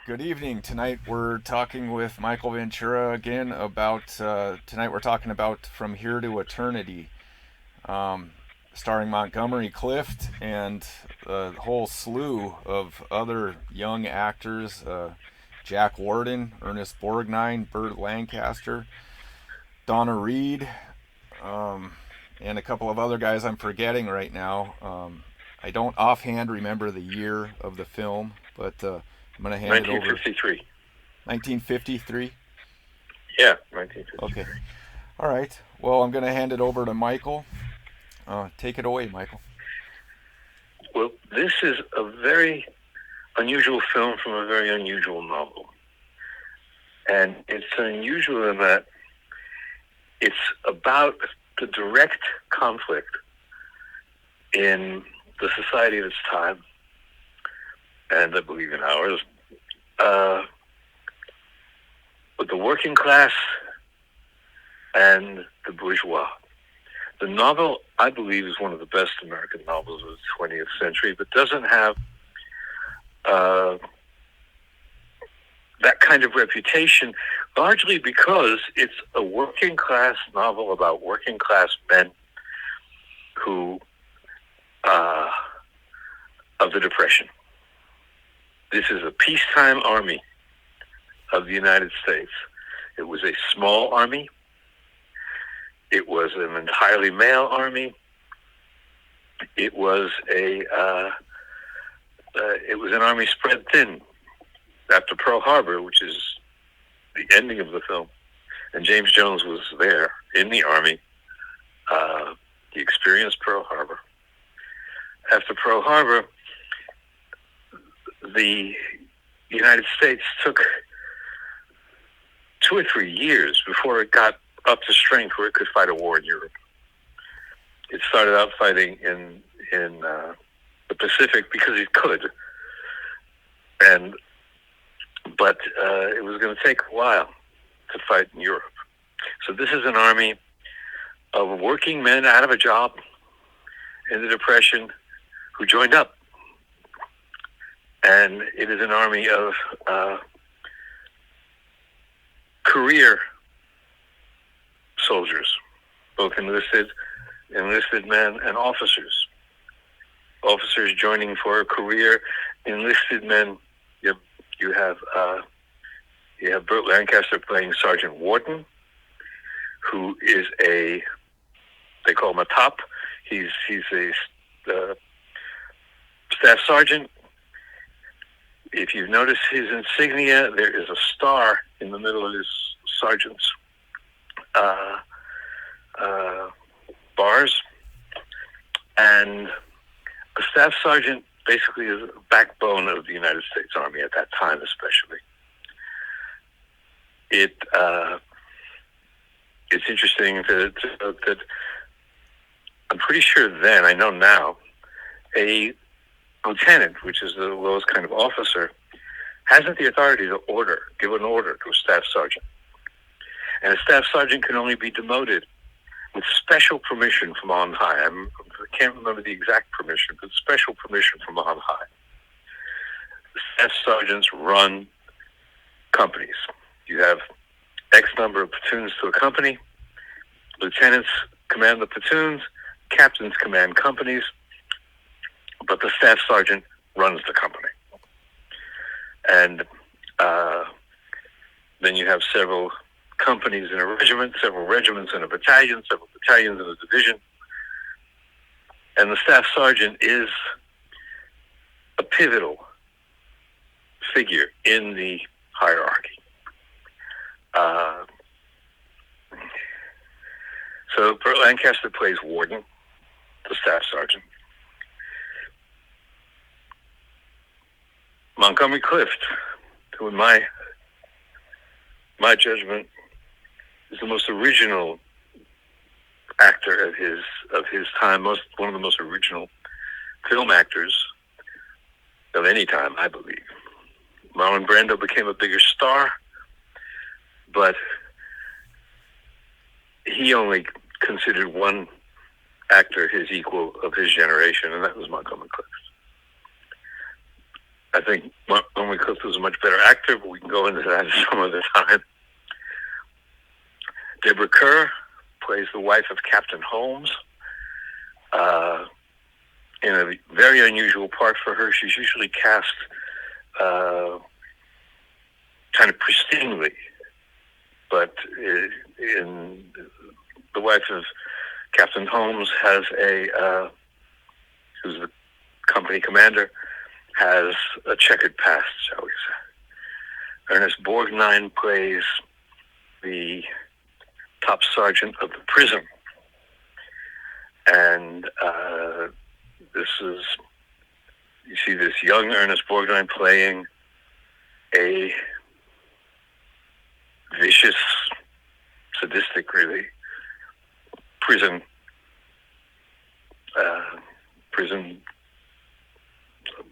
Good evening. Tonight we're talking with Michael Ventura again about. Tonight we're talking about From Here to Eternity, um, starring Montgomery Clift and a whole slew of other young actors: Jack Warden, Ernest Borgnine, Burt Lancaster, Donna Reed, um, and a couple of other guys I'm forgetting right now. I don't offhand remember the year of the film, but I'm going to hand it over. 1953. 1953? Yeah, Okay. 1953. All right. Well, I'm going to hand it over to Michael. Take it away, Michael. Well, this is a very unusual film from a very unusual novel. And it's unusual in that it's about the direct conflict in the society of its time, and I believe in ours, uh, with the working class and the bourgeois. The novel, I believe, is one of the best American novels of the 20th century, but doesn't have uh, that kind of reputation, largely because it's a working class novel about working class men who, uh, of the Depression. This is a peacetime army of the United States. It was a small army. It was an entirely male army. It was an army spread thin after Pearl Harbor, which is the ending of the film. And James Jones was there in the army. He experienced Pearl Harbor. After Pearl Harbor, the United States took 2 or 3 years before it got up to strength where it could fight a war in Europe. It started out fighting in the Pacific because it could, but it was going to take a while to fight in Europe. So this is an army of working men out of a job in the Depression who joined up, and it is an army of career soldiers, both enlisted men and officers. Officers joining for a career, enlisted men. You have Burt Lancaster playing Sergeant Warden, who is they call him a top. He's a staff sergeant. If you notice his insignia, there is a star in the middle of his sergeant's bars, and a staff sergeant basically is the backbone of the United States Army at that time, especially. It's interesting to note that I'm pretty sure then, I know now, a lieutenant, which is the lowest kind of officer, hasn't the authority to give an order to a staff sergeant. And a staff sergeant can only be demoted with special permission from on high. I can't remember the exact permission, but special permission from on high. The staff sergeants run companies. You have X number of platoons to a company. Lieutenants command the platoons. Captains command companies. But the staff sergeant runs the company. And then you have several companies in a regiment, several regiments in a battalion, several battalions in a division. And the staff sergeant is a pivotal figure in the hierarchy. So Burt Lancaster plays Warden, the staff sergeant. Montgomery Clift, who in my judgment is the most original actor of his time, one of the most original film actors of any time, I believe. Marlon Brando became a bigger star, but he only considered one actor his equal of his generation, and that was Montgomery Clift. I think Montgomery Clift was a much better actor, but we can go into that some other time. Deborah Kerr plays the wife of Captain Holmes. In a very unusual part for her. She's usually cast kind of pristinely, but in the wife of Captain Holmes has who's the company commander, has a checkered past, shall we say. Ernest Borgnine plays the top sergeant of the prison. And you see this young Ernest Borgnine playing a vicious, sadistic, really, prison,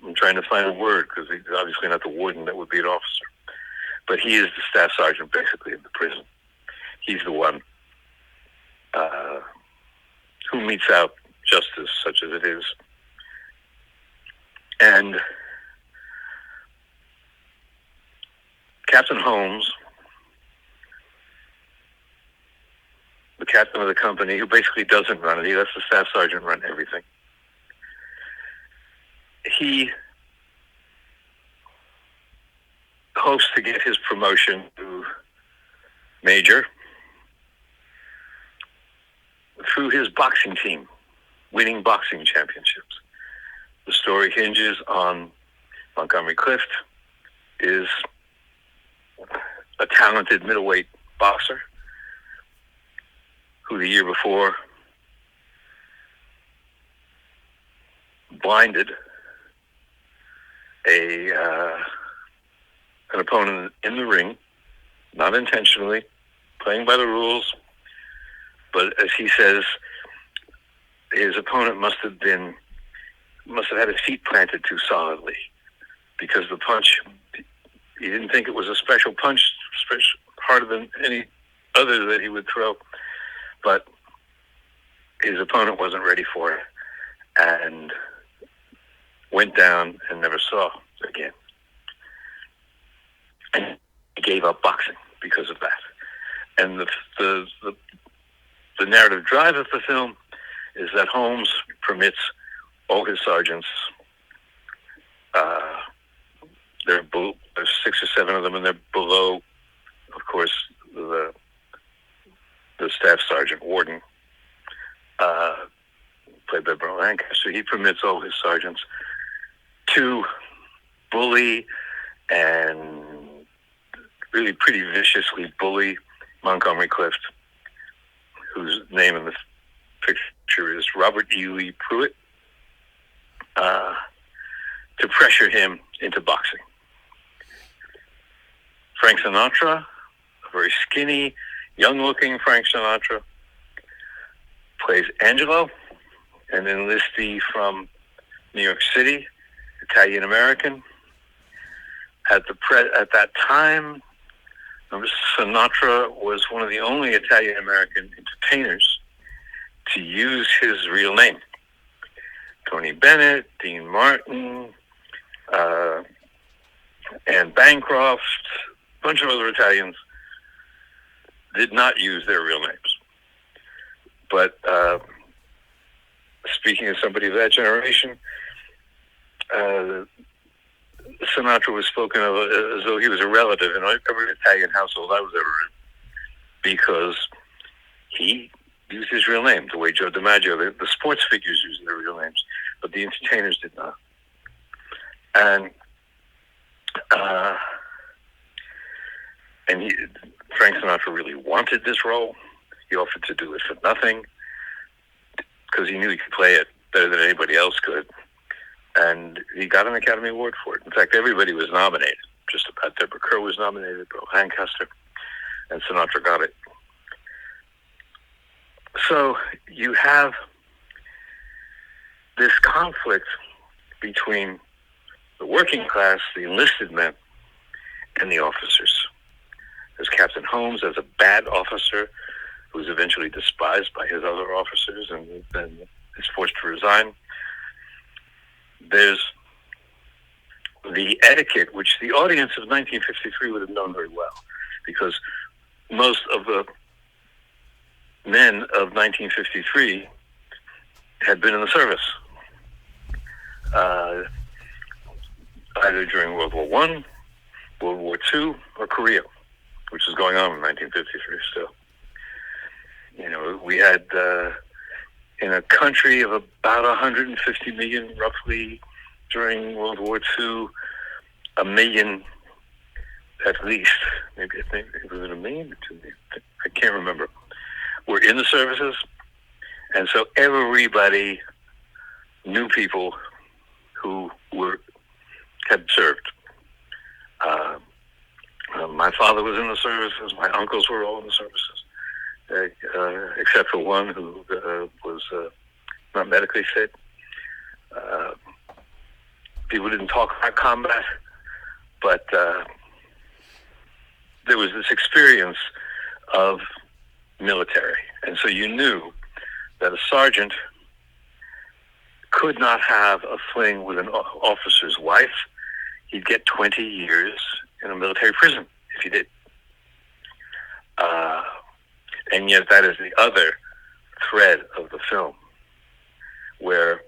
I'm trying to find a word because he's obviously not the warden that would be an officer. But he is the staff sergeant, basically, of the prison. He's the one who metes out justice, such as it is. And Captain Holmes, the captain of the company, who basically doesn't run it, he lets the staff sergeant run everything. He hopes to get his promotion to major through his boxing team, winning boxing championships. The story hinges on Montgomery Clift is a talented middleweight boxer who the year before blinded an opponent in the ring, not intentionally, playing by the rules, but as he says, his opponent must have had his feet planted too solidly, because the punch, he didn't think it was a special punch, harder than any other that he would throw, but his opponent wasn't ready for it and went down and never saw again. And he gave up boxing because of that. And the narrative drive of the film is that Holmes permits all his sergeants, there's 6 or 7 of them, and they're below, of course, the staff sergeant, warden, played by Burt Lancaster. He permits all his sergeants to bully and really pretty viciously bully Montgomery Clift, whose name in the picture is Robert E. Lee Pruitt, to pressure him into boxing. Frank Sinatra, a very skinny, young-looking Frank Sinatra, plays Angelo, an enlistee from New York City, Italian-American. At that time, Sinatra was one of the only Italian-American entertainers to use his real name. Tony Bennett, Dean Martin, Anne Bancroft, a bunch of other Italians did not use their real names. But speaking of somebody of that generation, Sinatra was spoken of as though he was a relative in every Italian household I was ever in, because he used his real name, the way Joe DiMaggio, the sports figures used their real names, but the entertainers did not. And Frank Sinatra really wanted this role. He offered to do it for nothing because he knew he could play it better than anybody else could. And he got an Academy Award for it. In fact, everybody was nominated. Just about Deborah Kerr was nominated, Bill Lancaster, and Sinatra got it. So you have this conflict between the working class, the enlisted men, and the officers. There's Captain Holmes as a bad officer who was eventually despised by his other officers and then is forced to resign. There's the the etiquette, which the audience of 1953 would have known very well, because most of the men of 1953 had been in the service, either during World War I, World War II, or Korea, which was going on in 1953 still. You know, we had, in a country of about 150 million, roughly, during World War II, 1 million at least, maybe I think, was it 1 million or 2 million? I can't remember, were in the services. And so everybody knew people who had served. My father was in the services. My uncles were all in the services, except for one who was not medically fit. People didn't talk about combat, but there was this experience of military. And so you knew that a sergeant could not have a fling with an officer's wife. He'd get 20 years in a military prison if he did. And yet that is the other thread of the film, where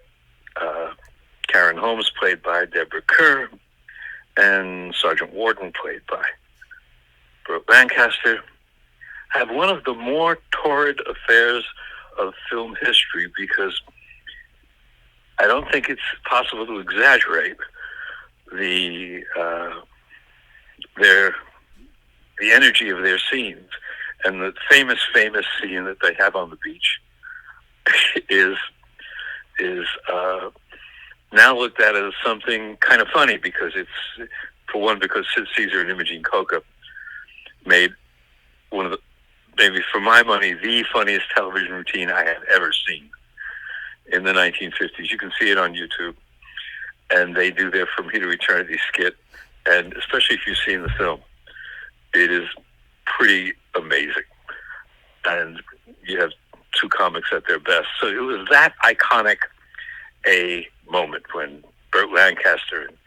Karen Holmes, played by Deborah Kerr, and Sergeant Warden, played by Burt Lancaster, have one of the more torrid affairs of film history, because I don't think it's possible to exaggerate the energy of their scenes. And the famous scene that they have on the beach is now looked at as something kind of funny, because it's, for one, because Sid Caesar and Imogene Coca made one of the, maybe for my money, the funniest television routine I have ever seen in the 1950s. You can see it on YouTube. And they do their From Here to Eternity skit. And especially if you've seen the film, it is pretty amazing. And you have two comics at their best. So it was that iconic a moment when Burt Lancaster and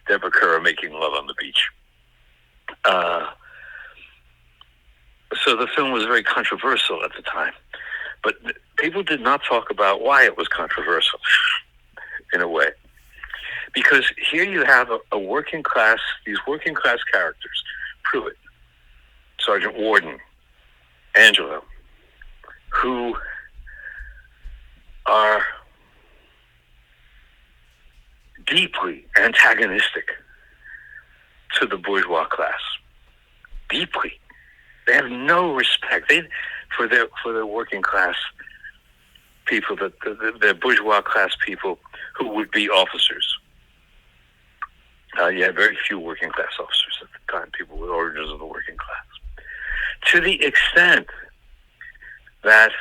Deborah Kerr are making love on the beach. So the film was very controversial at the time. But people did not talk about why it was controversial, in a way. Because here you have a working class, these working class characters, Pruitt, Sergeant Warden, Angelo, who are deeply antagonistic to the bourgeois class. Deeply. They have no respect for their working class people, the bourgeois class people who would be officers. You had very few working class officers at the time, people with origins of the working class. To the extent that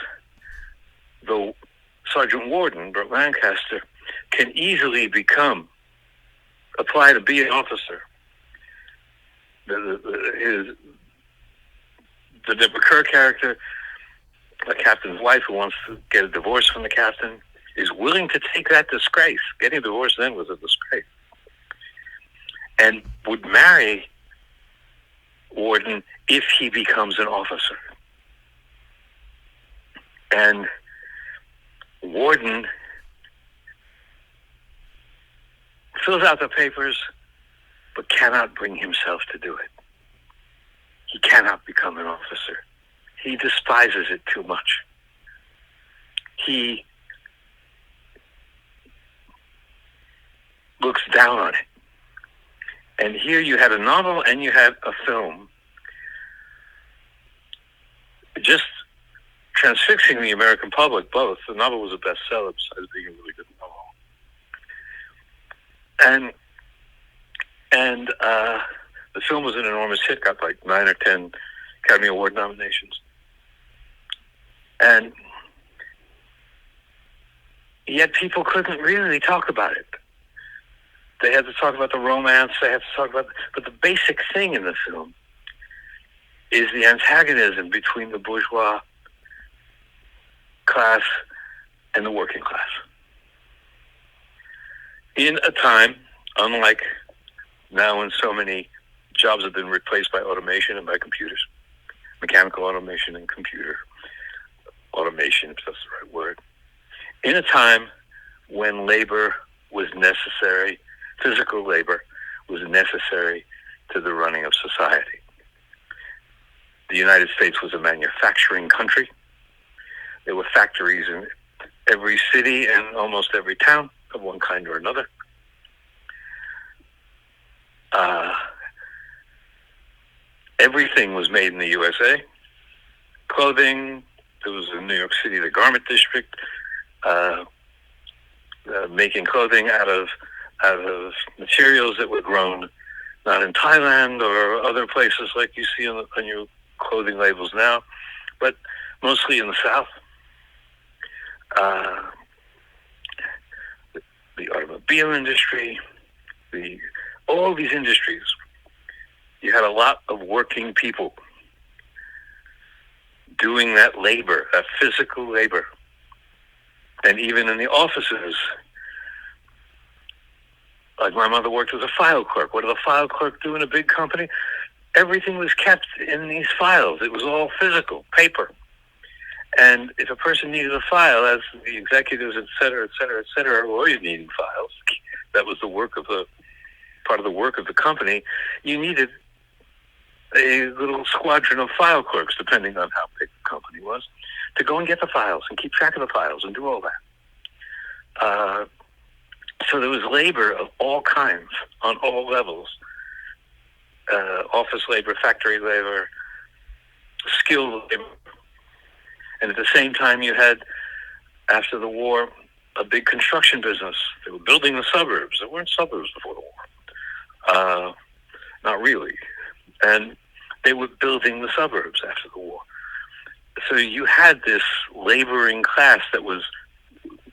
the Sergeant Warden, Burt Lancaster, can easily apply to be an officer. The Deborah Kerr character, the captain's wife who wants to get a divorce from the captain, is willing to take that disgrace. Getting a divorce then was a disgrace. And would marry Warden if he becomes an officer. And Warden fills out the papers, but cannot bring himself to do it. He cannot become an officer. He despises it too much. He looks down on it. And here you had a novel and you had a film just transfixing the American public, both. The novel was a bestseller besides being a really good novel. And the film was an enormous hit, got like 9 or 10 Academy Award nominations. And yet people couldn't really talk about it. They had to talk about the romance, they had to talk about, but the basic thing in the film is the antagonism between the bourgeois class and the working class. In a time, unlike now when so many jobs have been replaced by automation and by computers, mechanical automation and computer automation, if that's the right word, in a time when labor was necessary, physical labor was necessary to the running of society. The United States was a manufacturing country. There were factories in every city and almost every town of one kind or another. Everything was made in the USA. Clothing, there was in New York City, the garment district, making clothing out of materials that were grown not in Thailand or other places like you see on your clothing labels now, but mostly in the South. The automobile industry, all these industries, you had a lot of working people doing that labor, that physical labor. And even in the offices, like my mother worked as a file clerk. What did a file clerk do in a big company? Everything was kept in these files. It was all physical, paper. And if a person needed a file, as the executives, et cetera, were always needing files, that was part of the work of the company, you needed a little squadron of file clerks, depending on how big the company was, to go and get the files and keep track of the files and do all that. So there was labor of all kinds on all levels. Office labor, factory labor, skilled labor. And at the same time, you had, after the war, a big construction business. They were building the suburbs. There weren't suburbs before the war. Not really. And they were building the suburbs after the war. So you had this laboring class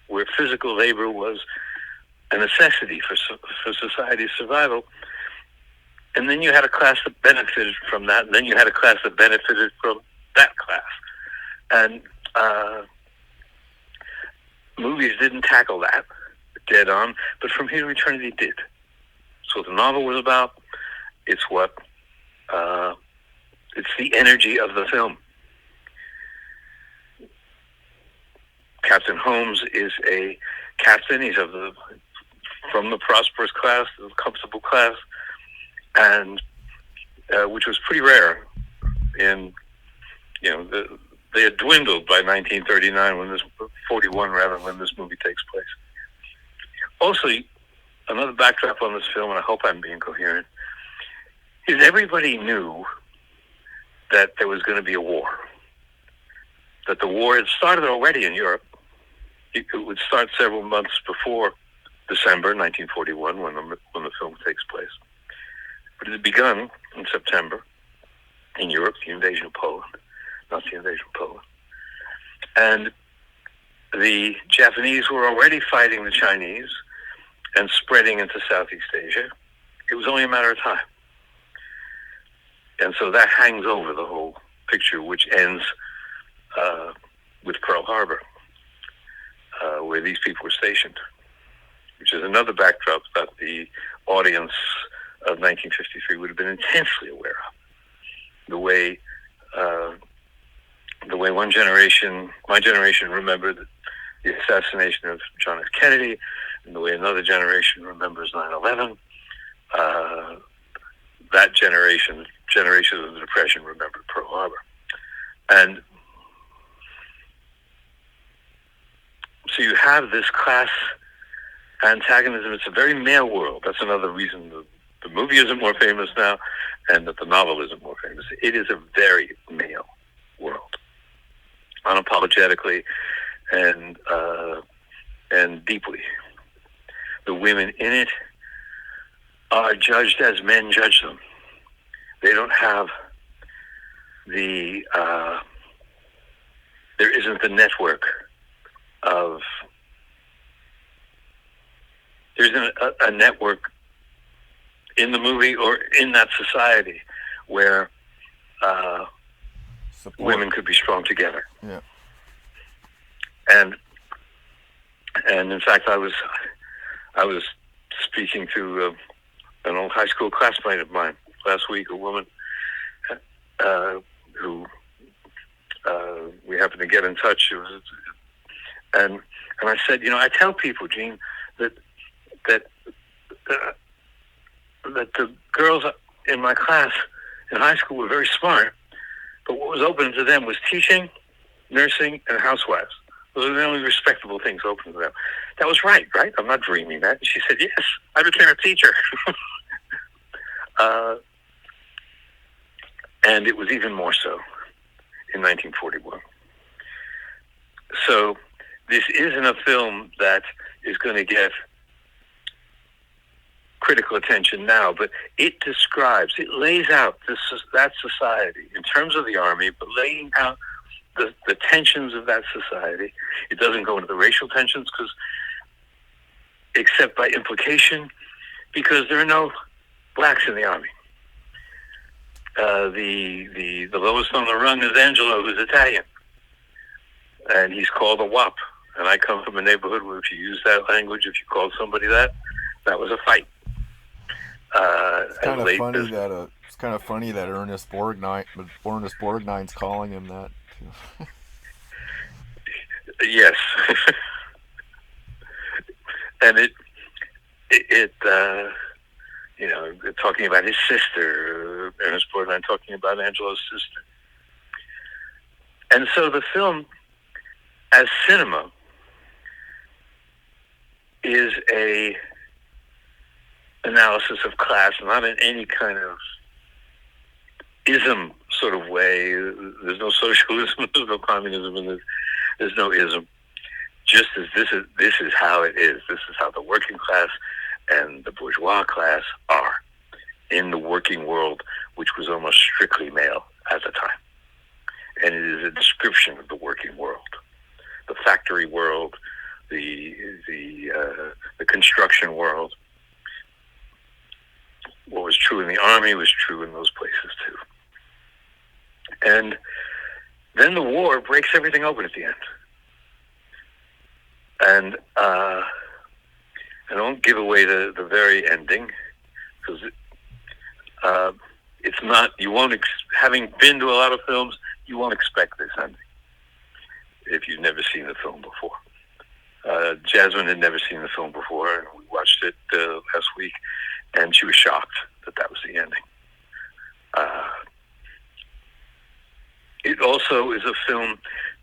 where physical labor was a necessity for society's survival. And then you had a class that benefited from that, and then you had a class that benefited from that class. And movies didn't tackle that dead on, but From Here to Eternity did. So the novel was about, it's the energy of the film. Captain Holmes is a captain. He's from the prosperous class, the comfortable class, and which was pretty rare. They had dwindled by 1939 when this movie takes place. Also, another backdrop on this film, and I hope I'm being coherent, is everybody knew that there was going to be a war. That the war had started already in Europe. It would start several months before December 1941, when the film takes place. But it had begun in September in Europe, the invasion of Poland, Nazi invasion of Poland. And the Japanese were already fighting the Chinese and spreading into Southeast Asia. It was only a matter of time. And so that hangs over the whole picture, which ends with Pearl Harbor, where these people were stationed, which is another backdrop that the audience of 1953 would have been intensely aware of. The way my generation remembered the assassination of John F. Kennedy, and the way another generation remembers 9/11. That generation of the Depression, remembered Pearl Harbor. And so you have this class antagonism. It's a very male world. That's another reason the movie isn't more famous now, and that the novel isn't more famous. It is a very male world, unapologetically and deeply. The women in it are judged as men judge them. They don't have there isn't the network there isn't a network in the movie or in that society where women could be strong together. Yeah. And in fact, I was speaking to an old high school classmate of mine last week, a woman who we happened to get in touch. And I said, I tell people, Gene, that the girls in my class in high school were very smart, but what was open to them was teaching, nursing, and housewives. Those are the only respectable things open to them. That was right? I'm not dreaming that. And she said, yes, I became a teacher. And it was even more so in 1941. So this isn't a film that is going to get critical attention now, but it lays out that society in terms of the Army, but laying out the tensions of that society. It doesn't go into the racial tensions, except by implication, because there are no blacks in the Army. The lowest on the rung is Angelo, who's Italian, and he's called a wop. And I come from a neighborhood where if you use that language, if you called somebody that was a fight. It's kind of funny that Ernest Borgnine's calling him that. Yes. And talking about his sister, Ernest Borgnine talking about Angelo's sister. And so the film, as cinema, is a analysis of class, not in any kind of ism sort of way. There's no socialism, there's no communism, and there's no ism. Just as this is how it is. This is how the working class and the bourgeois class are in the working world, which was almost strictly male at the time. And it is a description of the working world, the factory world, the construction world. What was true in the Army was true in those places too. And then the war breaks everything open at the end. And I don't give away the very ending, because it's not, you won't, having been to a lot of films, you won't expect this ending if you've never seen the film before. Jasmine had never seen the film before, and we watched it last week, and she was shocked that was the ending. It also is a film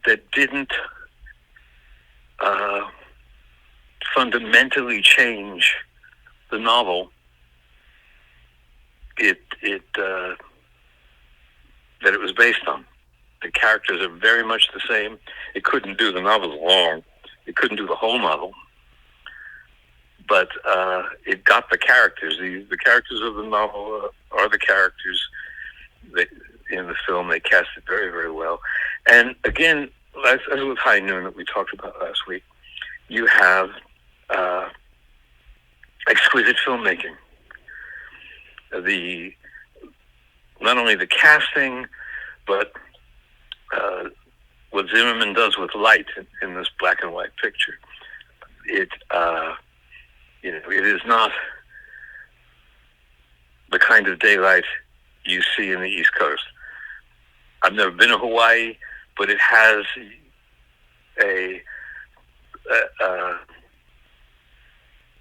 that didn't fundamentally change the novel that it was based on. The characters are very much the same. It couldn't do, the novel's long, it couldn't do the whole novel, but it got the characters. The characters of the novel are the characters that in the film. They cast it very, very well. And again, as with High Noon that we talked about last week, you have exquisite filmmaking. Not only the casting, but what Zimmerman does with light in this black and white picture. It is not the kind of daylight you see in the East Coast. I've never been to Hawaii, but it has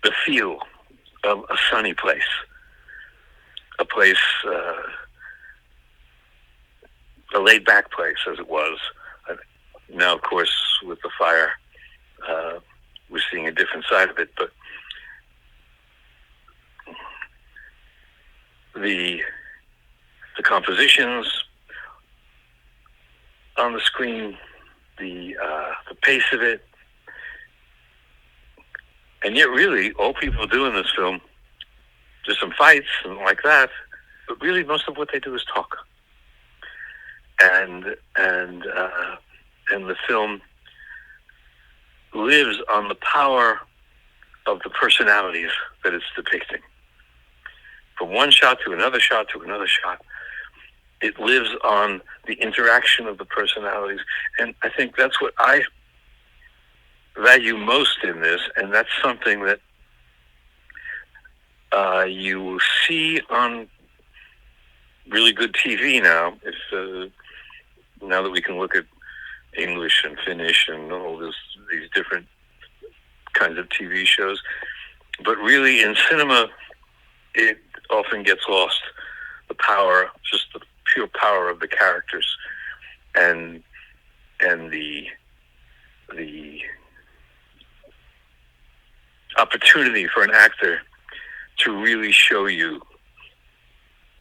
the feel of a sunny place, a place, a laid-back place, as it was. Now, of course, with the fire, we're seeing a different side of it, but the compositions on the screen, the pace of it, and yet really all people do in this film, there's some fights and like that, but really most of what they do is talk. And the film lives on the power of the personalities that it's depicting. From one shot to another shot to another shot, it lives on the interaction of the personalities. And I think that's what I value most in this, and that's something that you will see on really good TV now, if now that we can look at English and Finnish and all these different kinds of TV shows, but really in cinema, it often gets lost. The power, just the pure power of the characters, and the opportunity for an actor to really show you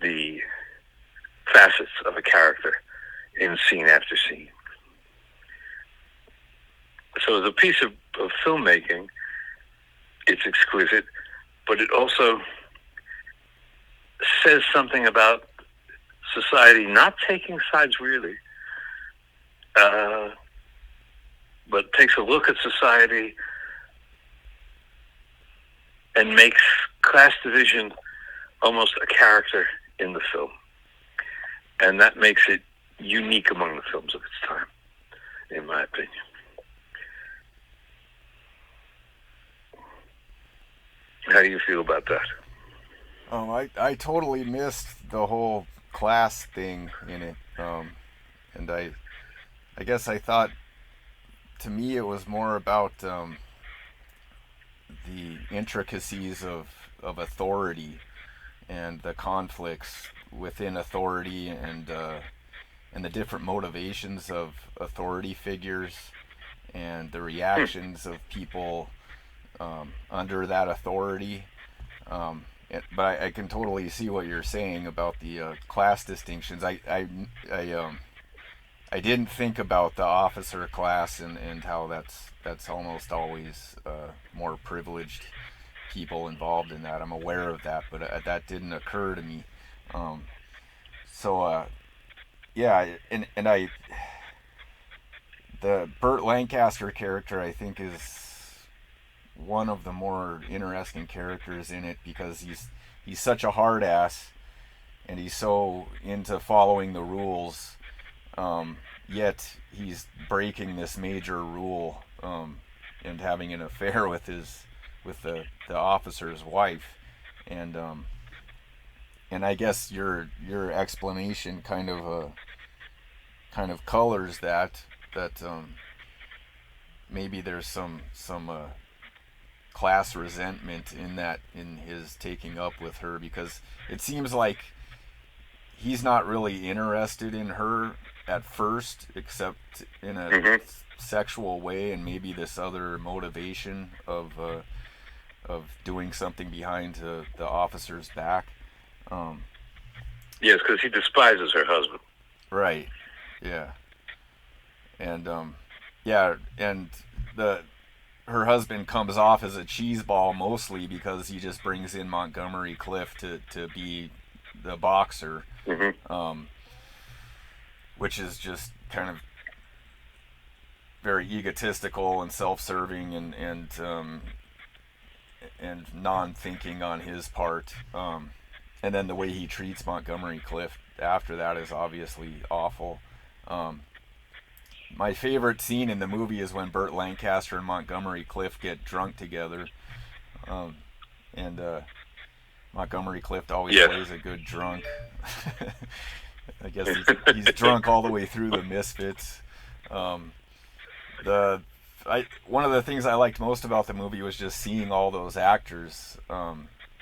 the facets of a character in scene after scene. So as a piece of filmmaking, it's exquisite, but it also says something about society not taking sides really, but takes a look at society and makes class division almost a character in the film. And that makes it unique among the films of its time, in my opinion. How do you feel about that? I totally missed the whole class thing in it. And I guess I thought, to me, it was more about the intricacies of authority and the conflicts within authority, and the different motivations of authority figures, and the reactions of people under that authority. But I can totally see what you're saying about the class distinctions. I didn't think about the officer class, and how that's almost always more privileged people involved in that. I'm aware of that, but that didn't occur to me. Yeah, and the Burt Lancaster character, I think, is one of the more interesting characters in it, because he's such a hard ass, and he's so into following the rules, yet he's breaking this major rule, and having an affair with the officer's wife, and I guess your explanation kind of colors that maybe there's some class resentment in his taking up with her, because it seems like he's not really interested in her at first, except in a sexual way, and maybe this other motivation of doing something behind the officer's back. Yes, because he despises her husband. Right. Yeah. And yeah, and her husband comes off as a cheeseball mostly because he just brings in Montgomery Clift to be the boxer, which is just kind of very egotistical and self-serving, and non-thinking on his part. And then the way he treats Montgomery Clift after that is obviously awful. My favorite scene in the movie is when Burt Lancaster and Montgomery Clift get drunk together. And Montgomery Clift always plays a good drunk. I guess he's drunk all the way through the Misfits. One of the things I liked most about the movie was just seeing all those actors.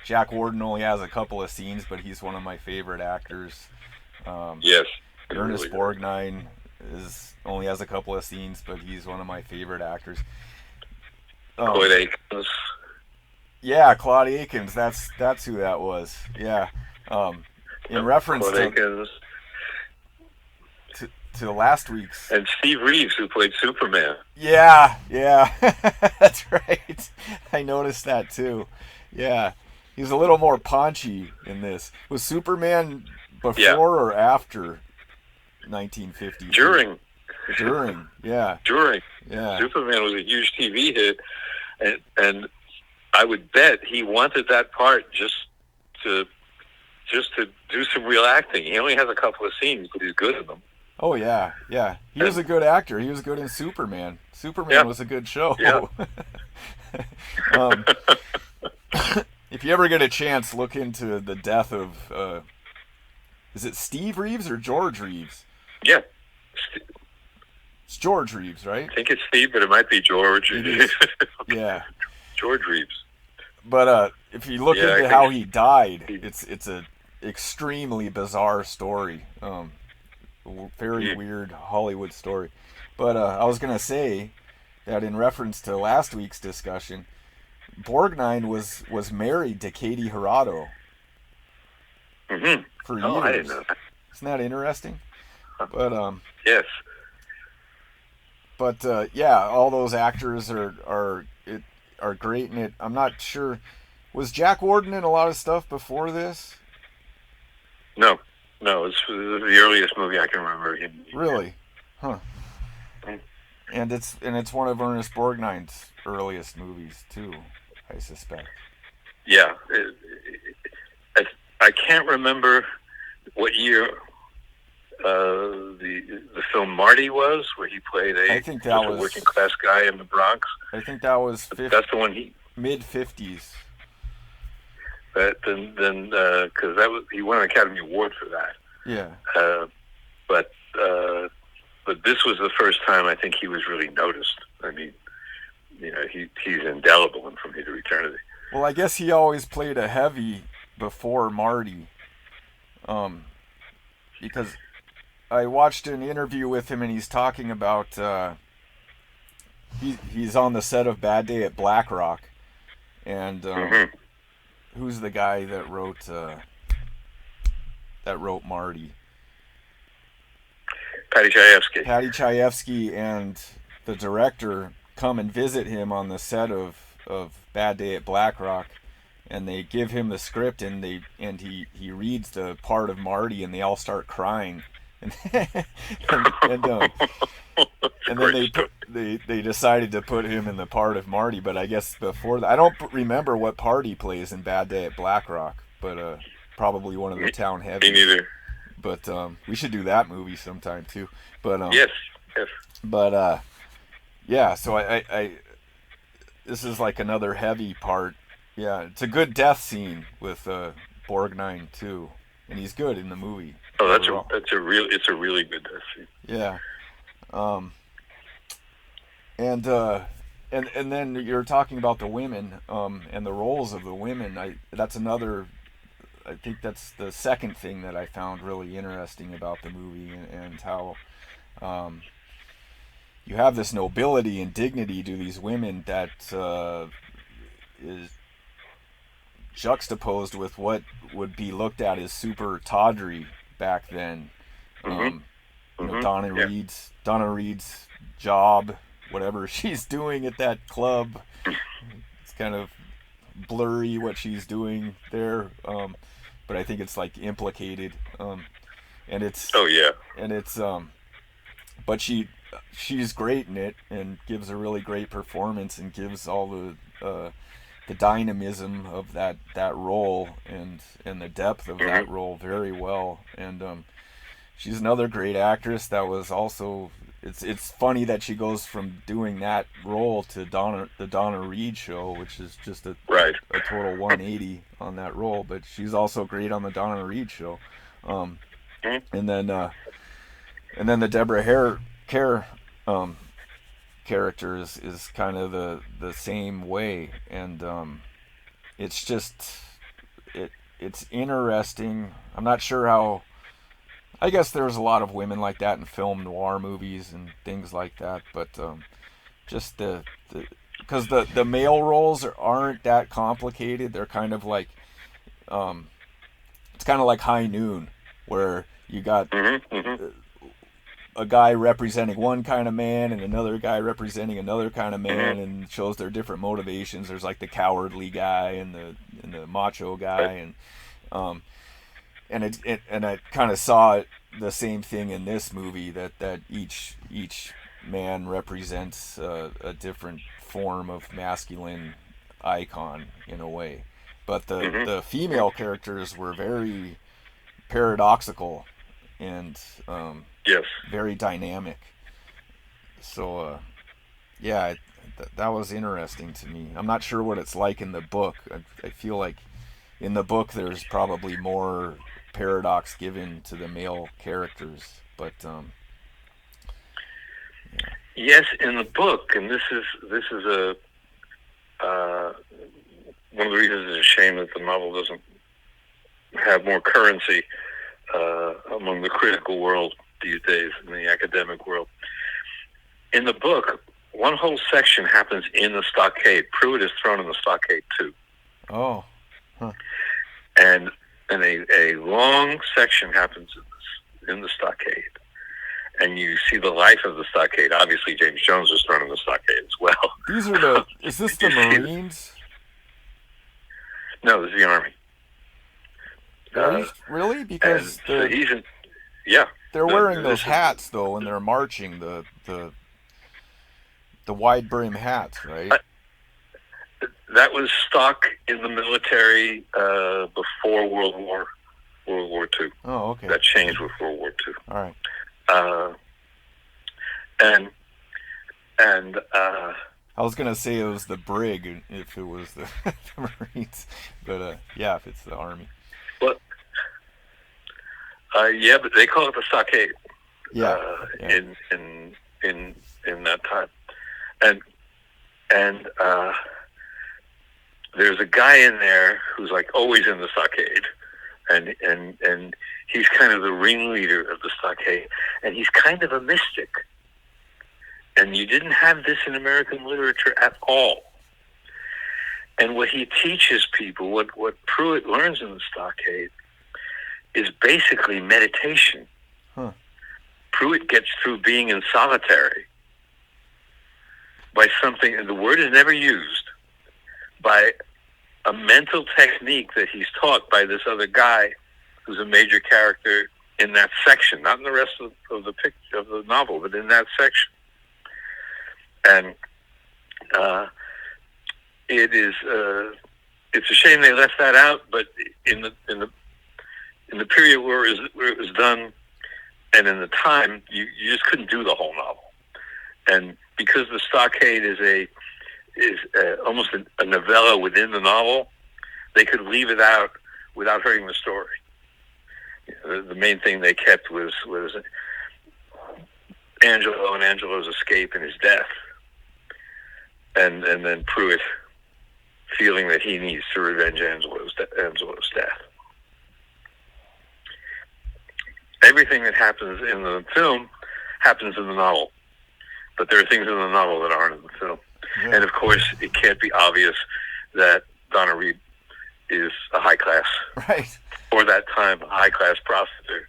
Jack Warden only has a couple of scenes, but he's one of my favorite actors. Yes. Ernest Borgnine only has a couple of scenes, but he's one of my favorite actors. Claude Akins. Yeah, Claude Akins. That's who that was. Yeah. In reference to last week's. And Steve Reeves, who played Superman. Yeah, that's right. I noticed that too. Yeah, he's a little more paunchy in this. Was Superman before or after 1950? During, yeah. During. Yeah. Superman was a huge TV hit, and I would bet he wanted that part just to do some real acting. He only has a couple of scenes, but he's good in them. Oh yeah. He was a good actor. He was good in Superman. Superman was a good show. Yeah. If you ever get a chance, look into the death of is it Steve Reeves or George Reeves? Yeah, It's George Reeves, right? I think it's Steve, but it might be George. It is. Yeah. George Reeves. But if you look Yeah, I into think how he died, he. it's a extremely bizarre story. Very Mm, weird Hollywood story. But I was gonna say that in reference to last week's discussion, Borgnine was married to Katie Hirado mm-hmm. for Oh, I didn't years. know that. Isn't that interesting? Huh. But Yes. yeah, all those actors are great in it. I'm not sure. Was Jack Warden in a lot of stuff before this? No. No. It's the earliest movie I can remember him. Really? Huh. Mm. And it's one of Ernest Borgnine's earliest movies too, I suspect. Yeah. I, I can't remember what year the film Marty was, where he played I think that just a was working class guy in the Bronx. I think that was That's the one he mid 50s. that then because that was he won an Academy Award for that. Yeah. Uh, but but this was the first time I think he was really noticed. I mean, he's indelible in From Here to Eternity. Well, I guess he always played a heavy before Marty, um, because I watched an interview with him and he's talking about he's on the set of Bad Day at Black Rock, and Mm-hmm. who's the guy that wrote Marty? Patty Chayefsky. Patty Chayefsky and the director come and visit him on the set of Bad Day at Black Rock, and they give him the script and he reads the part of Marty and they all start crying, and and, um, and then they decided to put him in the part of Marty, but I guess before that, I don't remember what part he plays in Bad Day at Black Rock, but probably one of the town Me heavies. neither. But we should do that movie sometime too. But Yes, yes. yeah. So I this is like another heavy part. Yeah, it's a good death scene with Borgnine too, and he's good in the movie Oh, overall. it's a really good scene. Yeah. Um. And and then you're talking about the women and the roles of the women. That's another. I think that's the second thing that I found really interesting about the movie, and how um, you have this nobility and dignity to these women that is juxtaposed with what would be looked at as super tawdry back then. Mm-hmm. Um, Mm-hmm. Yeah. Donna Reed's job, whatever she's doing at that club, it's kind of blurry what she's doing there. But I think it's like implicated, and it's Oh yeah. and it's but she's great in it and gives a really great performance and gives all the dynamism of that role and the depth of that Mm-hmm. role very well. And she's another great actress that was also. It's funny that she goes from doing that role to the Donna Reed show, which is just Right. a total 180 on that role. But she's also great on the Donna Reed show, um, Mm-hmm. and then the Deborah Kerr um, character is kind of the same way, and it's just it's interesting. I'm not sure how. I guess there's a lot of women like that in film noir movies and things like that, but just the because the male roles aren't that complicated. They're kind of like um, it's kind of like High Noon, where you got Mm-hmm. Mm-hmm. a guy representing one kind of man and another guy representing another kind of man, Mm-hmm. and shows their different motivations. There's like the cowardly guy and the macho guy, Right. um, and I kind of saw the same thing in this movie, that each man represents a different form of masculine icon in a way, but Mm-hmm. the female characters were very paradoxical and Yes. very dynamic. So yeah, that was interesting to me. I'm not sure what it's like in the book. I feel like in the book there's probably more paradox given to the male characters, but yeah. Yes, in the book, and this is a one of the reasons it's a shame that the novel doesn't have more currency among the critical world these days, in the academic world. In the book, one whole section happens in the stockade. Pruitt is thrown in the stockade too. Oh. Huh. And a long section happens in the stockade. And you see the life of the stockade. Obviously, James Jones was thrown in the stockade as well. These are the. Is this the Marines? No, this is the Army. Really? Because so he's in. Yeah. They're wearing those hats though when they're marching. The wide brim hats, right? That was stock in the military before World War II. Oh, okay. That changed with World War II. All right. And I was gonna say it was the brig if it was the, the Marines, but yeah, if it's the Army. Well, yeah, but they call it the stockade. Yeah. In that time, and there's a guy in there who's like always in the stockade, and he's kind of the ringleader of the stockade, and he's kind of a mystic. And you didn't have this in American literature at all. And what he teaches people, what Pruitt learns in the stockade, is basically meditation. Huh. Pruitt gets through being in solitary by something, and the word is never used, by a mental technique that he's taught by this other guy who's a major character in that section, not in the rest of the picture of the novel, but in that section. And it's a shame they left that out, but in the period where it was done, and in the time, you just couldn't do the whole novel. And because the stockade is almost a novella within the novel, they could leave it out without hurting the story. The main thing they kept was Angelo and Angelo's escape and his death, and then Pruitt feeling that he needs to revenge Angelo's death. Everything that happens in the film happens in the novel, but there are things in the novel that aren't in the film. Yeah. And of course, it can't be obvious that Donna Reed is a high class, right, or that time a high class prostitute.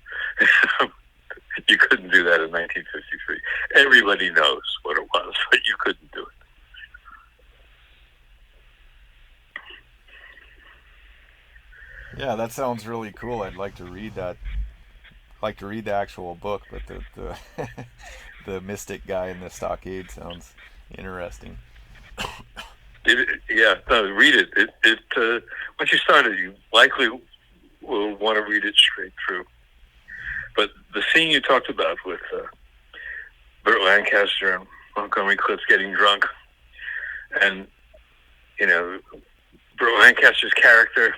You couldn't do that in 1953. Everybody knows what it was, but you couldn't do it. Yeah, that sounds really cool. I'd like to read that. Like to read the actual book, but the the mystic guy in the stockade sounds interesting. Read it. Once you start it, you likely will want to read it straight through. But the scene you talked about with Burt Lancaster and Montgomery Clift getting drunk, and Burt Lancaster's character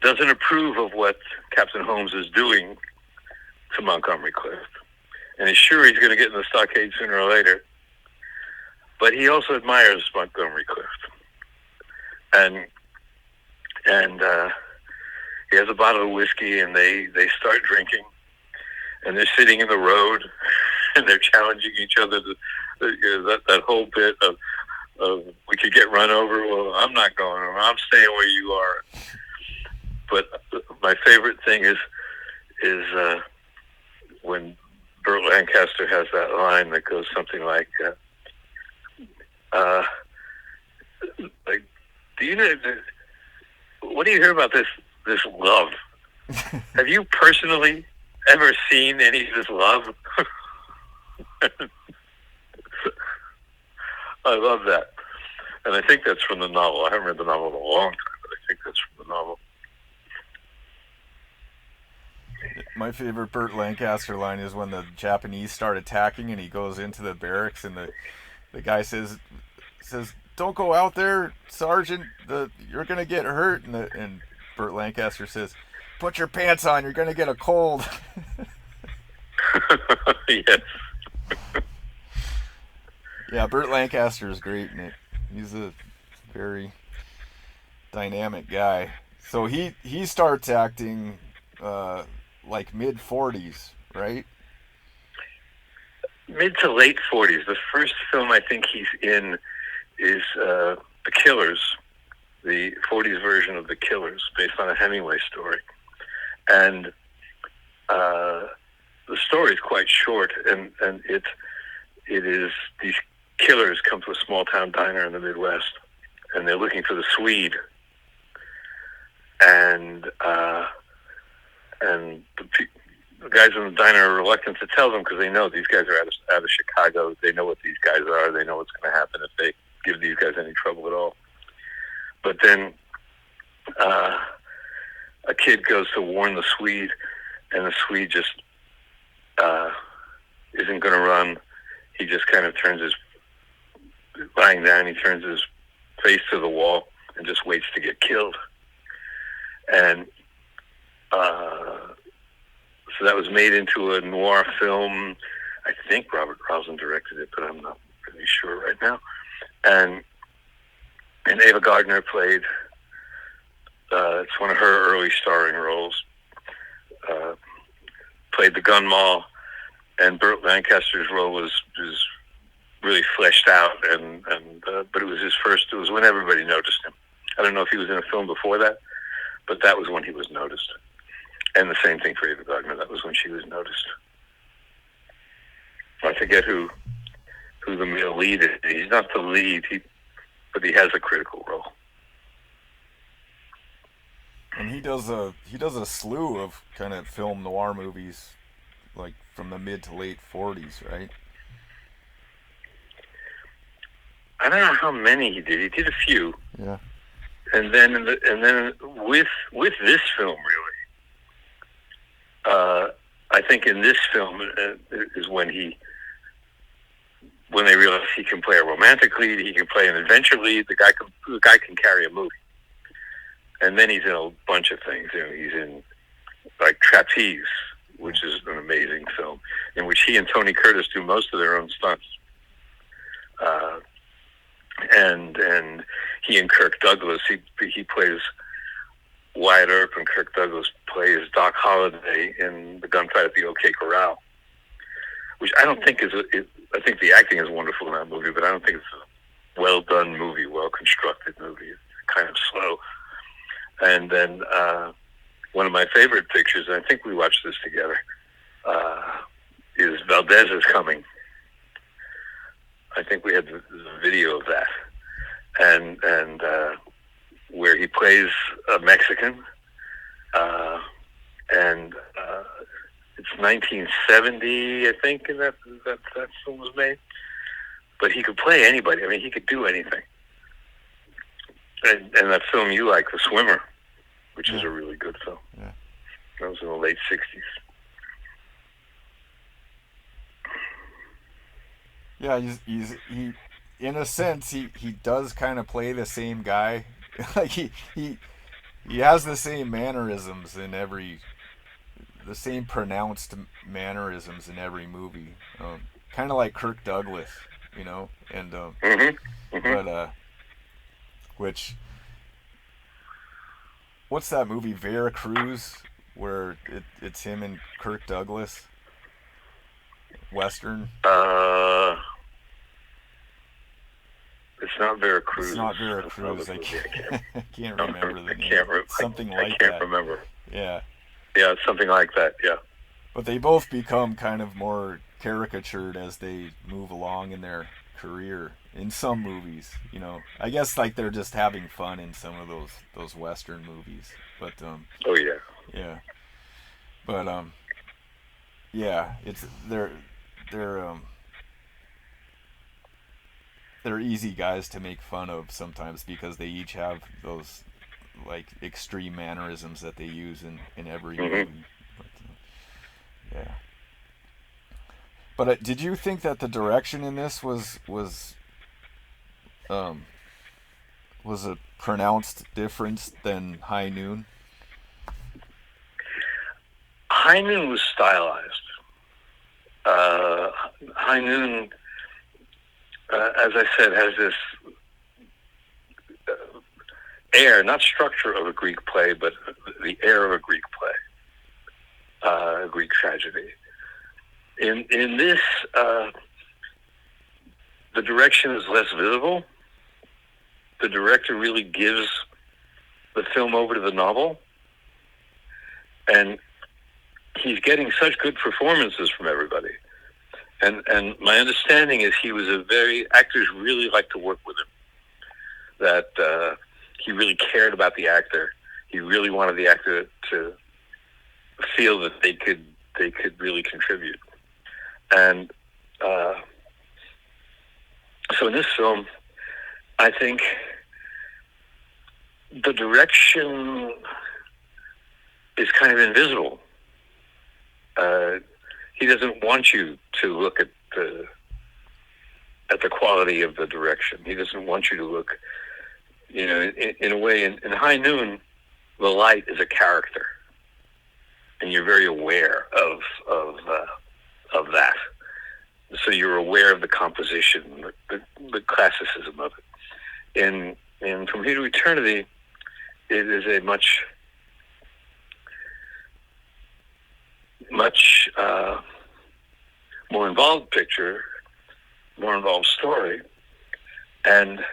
doesn't approve of what Captain Holmes is doing to Montgomery Clift, and he's sure he's going to get in the stockade sooner or later. But he also admires Montgomery Clift, and he has a bottle of whiskey, and they start drinking, and they're sitting in the road, and they're challenging each other. That whole bit of we could get run over. Well, I'm not going over. I'm staying where you are. But my favorite thing is when Burt Lancaster has that line that goes something like, "Do you know? What do you hear about this love? Have you personally ever seen any of this love?" I love that, and I think that's from the novel. I haven't read the novel in a long time, but I think that's from the novel. My favorite Burt Lancaster line is when the Japanese start attacking and he goes into the barracks and the guy says, "Don't go out there, Sergeant. You're gonna get hurt." And Burt Lancaster says, "Put your pants on. You're gonna get a cold." Yes. Yeah, Burt Lancaster is great in it. He's a very dynamic guy. So he starts acting like mid 40s, right? Mid to late 40s. The first film I think he's in is The Killers, the 40s version of The Killers, based on a Hemingway story. And the story is quite short, and it is these killers come to a small town diner in the Midwest, and they're looking for the Swede. And the guys in the diner are reluctant to tell them because they know these guys are out of Chicago. They know what these guys are. They know what's going to happen if they give these guys any trouble at all. But then a kid goes to warn the Swede, and the Swede just isn't going to run. He just kind of lying down, he turns his face to the wall and just waits to get killed. And so that was made into a noir film. I think Robert Rosen directed it, but I'm not really sure right now. And Ava Gardner played. It's one of her early starring roles. Played the gun moll, and Burt Lancaster's role was really fleshed out. But it was his first. It was when everybody noticed him. I don't know if he was in a film before that, but that was when he was noticed. And the same thing for Ava Gardner. That was when she was noticed. I forget who the male lead is. He's not the lead, but he has a critical role. And he does a slew of kind of film noir movies, like from the mid to late 40s, right? I don't know how many he did. He did a few. Yeah. And then with this film, really, I think in this film is when they realize he can play a romantic lead, he can play an adventure lead. The guy can carry a movie. And then he's in a bunch of things. You know, he's in like Trapeze, which is an amazing film, in which he and Tony Curtis do most of their own stunts. And he and Kirk Douglas, he plays Wyatt Earp, and Kirk Douglas plays Doc Holliday in The Gunfight at the OK Corral, which I don't think I think the acting is wonderful in that movie, but I don't think it's a well done movie, well constructed movie. It's kind of slow. And then one of my favorite pictures, and I think we watched this together, is Valdez is Coming. I think we had the video of that, and where he plays a Mexican, and it's 1970, I think, and that film was made. But he could play anybody. I mean, he could do anything. And that film you like, The Swimmer, which is a really good film. Yeah. That was in the late 60s. Yeah, he in a sense he does kind of play the same guy. Like he has the same mannerisms the same pronounced mannerisms in every movie. Kind of like Kirk Douglas, you know, and but what's that movie Vera Cruz where it's him and Kirk Douglas? Western. It's not Vera Cruz. It's not Vera Cruz. I can't remember the name. Something like that. I can't that. remember. Yeah. Yeah, something like that. Yeah. But they both become kind of more caricatured as they move along in their career. In some movies, you know, I guess like they're just having fun in some of those Western movies. But oh yeah. Yeah. But yeah, it's they're easy guys to make fun of sometimes because they each have those like extreme mannerisms that they use in every movie. But, yeah. But did you think that the direction in this um, was a pronounced difference than High Noon? High Noon was stylized. Uh, High Noon, as I said, has this air, not structure of a Greek play, but the air of a Greek play, a Greek tragedy. In this, the direction is less visible. The director really gives the film over to the novel, and he's getting such good performances from everybody. And my understanding is actors really like to work with him. That he really cared about the actor. He really wanted the actor to feel that they could really contribute. And so in this film, I think the direction is kind of invisible. He doesn't want you to look at the quality of the direction. He doesn't want you to look, in a way. In High Noon, the light is a character, and you're very aware of that. So you're aware of the composition, the classicism of it. In From Here to Eternity, it is a much more involved picture, more involved story, and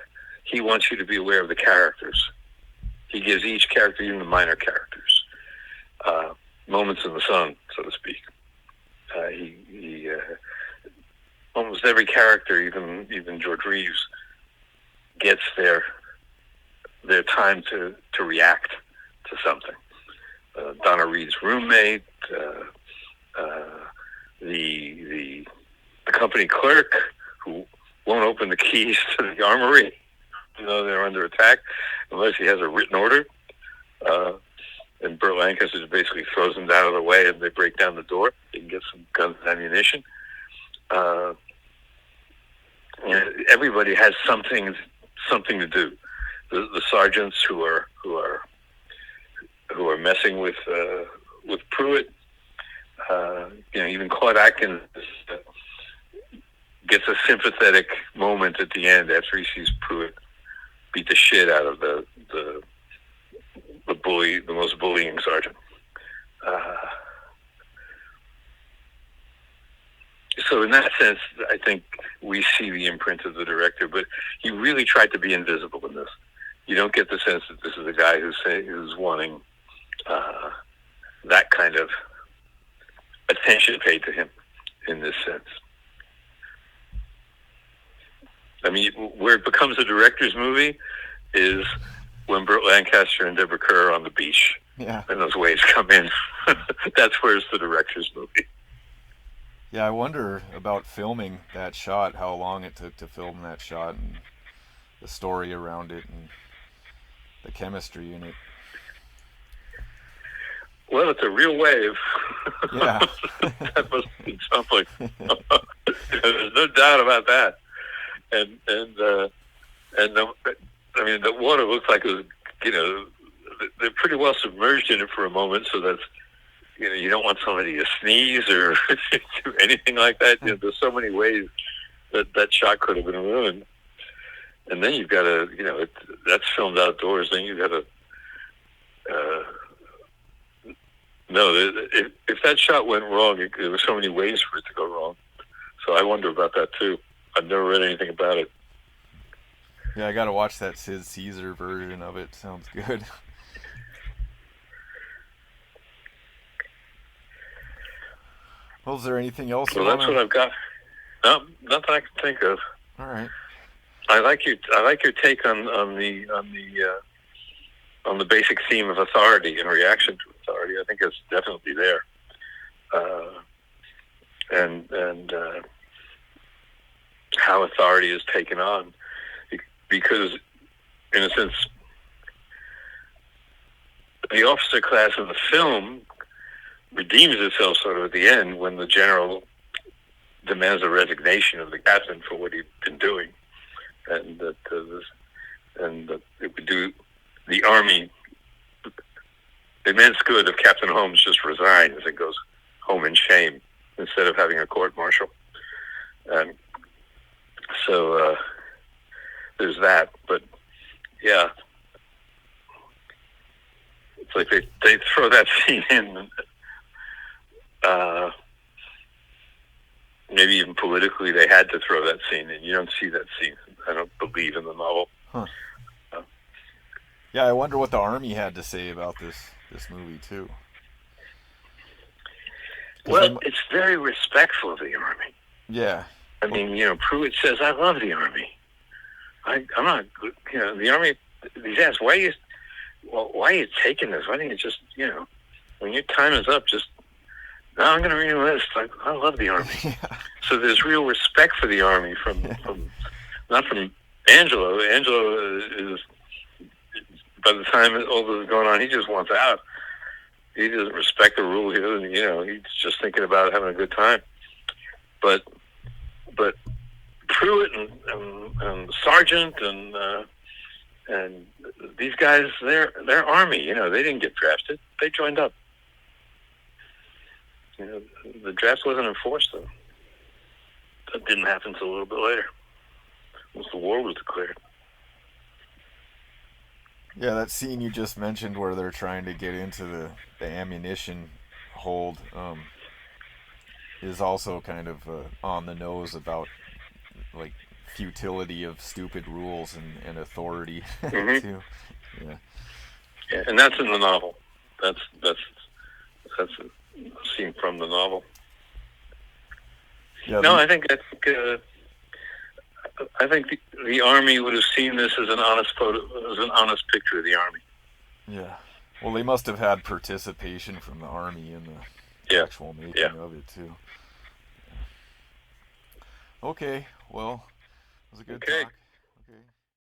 he wants you to be aware of the characters. He gives each character, even the minor characters, moments in the sun, so to speak. He almost every character, even George Reeves, gets their time to react to something. Donna Reed's roommate, the company clerk who won't open the keys to the armory, they're under attack, unless he has a written order. And Burt Lancaster basically throws them out of the way, and they break down the door. They can get some guns and ammunition. Everybody has something to do. The sergeants who are messing with Pruitt. Even Claude Atkins gets a sympathetic moment at the end after he sees Pruitt beat the shit out of the bully, the most bullying sergeant. So in that sense, I think we see the imprint of the director, but he really tried to be invisible in this. You don't get the sense that this is a guy who's wanting that kind of attention paid to him in this sense. I mean, where it becomes a director's movie is when Burt Lancaster and Deborah Kerr are on the beach, Yeah. and those waves come in. That's where it's the director's movie. Yeah, I wonder about filming that shot, how long it took to film that shot, and the story around it, and the chemistry in it. Well, it's a real wave. Yeah. That must be something. There's no doubt about that. And the water looks like it was, they're pretty well submerged in it for a moment, so that's, you don't want somebody to sneeze or do anything like that. There's so many ways that shot could have been ruined. And then you've got to, that's filmed outdoors. Then you've got to, if that shot went wrong, there were so many ways for it to go wrong. So I wonder about that too. I've never read anything about it. Yeah, I got to watch that Sid Caesar version of it. Sounds good. Well, is there anything else? Well, that's what I've got. No, nothing I can think of. All right. I like your take on the basic theme of authority and reaction to authority. I think it's definitely there, and how authority is taken on, because in a sense, the officer class of the film redeems itself sort of at the end when the general demands a resignation of the captain for what he'd been doing, and that it would do the Army immense good if Captain Holmes just resigns and goes home in shame instead of having a court martial. And so there's that. But yeah, it's like they throw that scene in. Maybe even politically, they had to throw that scene in. You don't see that scene, I don't believe, in the novel. Huh. Yeah, I wonder what the Army had to say about this movie too. Well, it's very respectful of the Army. Yeah. I mean, Pruitt says, "I love the Army. I'm not, the Army." He's asked, why are you taking this? Why don't you just, when your time is up, just, no, I'm going to re-enlist. I love the Army. Yeah. So there's real respect for the Army from not from Angelo. Angelo is, by the time all this is going on, he just wants out. He doesn't respect the rule. He doesn't, he's just thinking about having a good time. But Pruitt and Sargent and these guys, they're Army. They didn't get drafted. They joined up. The draft wasn't enforced, though. That didn't happen until a little bit later, once the war was declared. Yeah, that scene you just mentioned where they're trying to get into the ammunition hold is also kind of on the nose about like futility of stupid rules and authority too. Yeah, and that's in the novel. That's a scene from the novel. Yeah, no, I think the Army would have seen this as an honest picture of the Army. Yeah. Well, they must have had participation from the Army in the actual making of it too. Okay. Well, it was a good talk.